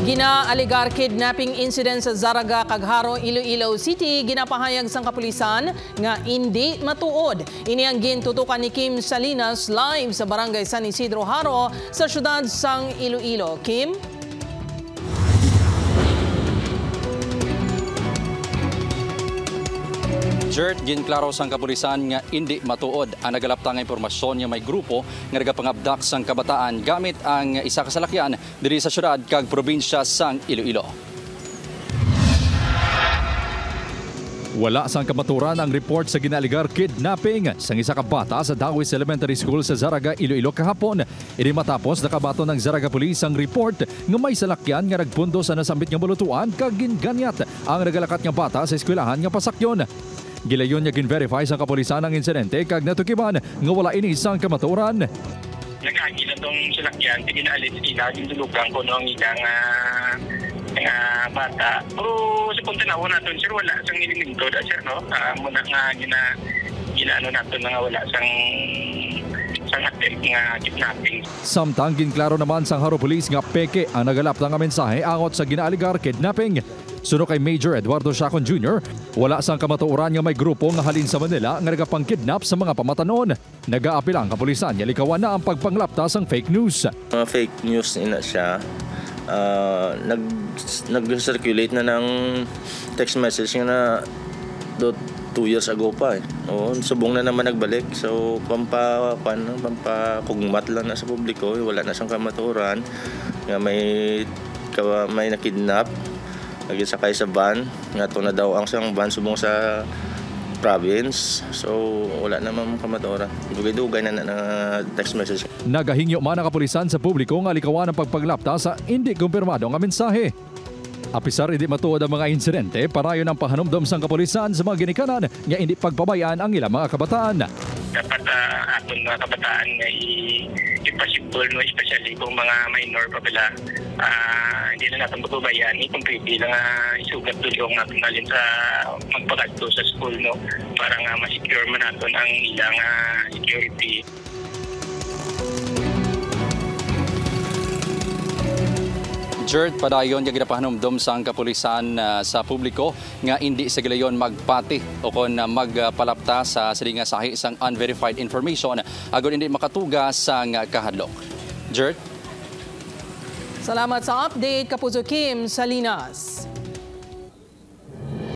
Ginaaligar kidnapping incident sa Zaraga, Cagharo, Iloilo City, ginapahayag sang kapulisan nga hindi matuod. Ini ang gintutukan ni Kim Salinas live sa Barangay San Isidro Haro sa syudad sang Iloilo. Kim? Jert, ginklaro sang kapulisan nga hindi matuod ang nagalaptang impormasyon nga may grupo nga nagapangabdak sang kabataan gamit ang isa ka salakyan diri sa syudad kag probinsya sang Iloilo. Wala sang kamaturan ang report sa ginaligar kidnapping sang isa ka bata sa Dawis Elementary School sa Zaraga, Iloilo kahapon. Ini matapos nakabato ng Zaraga Police ang report nga may salakyan nga nagpundo sa nasambit nga bulutuan kag ginganyat ang nagalakat nga bata sa eskwelahan nga pasakyon. Gilayon niya gin-verify sa kapulisan ang insidente kag natukiban nga wala ini isang kamaturan. Nag-agi na itong salakyan, pinaalis sila, ginulugan ko noong ilang bata. Pero sa punta na natin, sir, wala sang nililinto da, sir, no? Muna nga ginaano natin nga wala sang attempt nga kidnapping. Samtang ginklaro naman sang Haro Police nga peke ang nagalap nga mensahe angot sa ginaaligar kidnapping. Suno kay Major Eduardo Chacon Jr., wala sang kamatuoran nga may grupo nga halin sa Manila nga nagapang-kidnap sa mga pamatanon. Nag-aapil ang kapulisan nga likawan na ang pagpanglapta sang fake news. Mga fake news ina siya. Nag-circulate na ng text message nga na 2 years ago pa eh. Subong na naman nagbalik. So pampakugmat lang na sa publiko. Wala na siyang kamatuoran. Nga may nakidnap. Nagisakay sa van, nga ito na daw ang siyang van subong sa province. So wala naman kamatuoran. Dugay-dugay na text message. Nagahingyo man ang kapulisan sa publiko nga likawan ang pagpaglapta sa hindi kumpirmado nga mensahe. Apisar hindi matuod ang mga insidente, parayon ang pahanumdom sang kapulisan sa mga ginikanan nga hindi pagpabayaan ang ilang mga kabataan. Dapat aton mga kabataan nga ipasibol, no, especially kung mga minor pa pala, hindi na natin pagbabayaan, kung pwede lang isugat tulong natin alin sa magpagadto sa school, no, para nga ma-secure man natin ang ilang security. Jert, padayon nga ginapahanumdom sang kapulisan sa publiko nga hindi sa gilayon magpati o kon magpalapta sa silinga sahi isang unverified information agon hindi makatuga sang kahadlok. Jert? Salamat sa update, Kapuso Kim Salinas.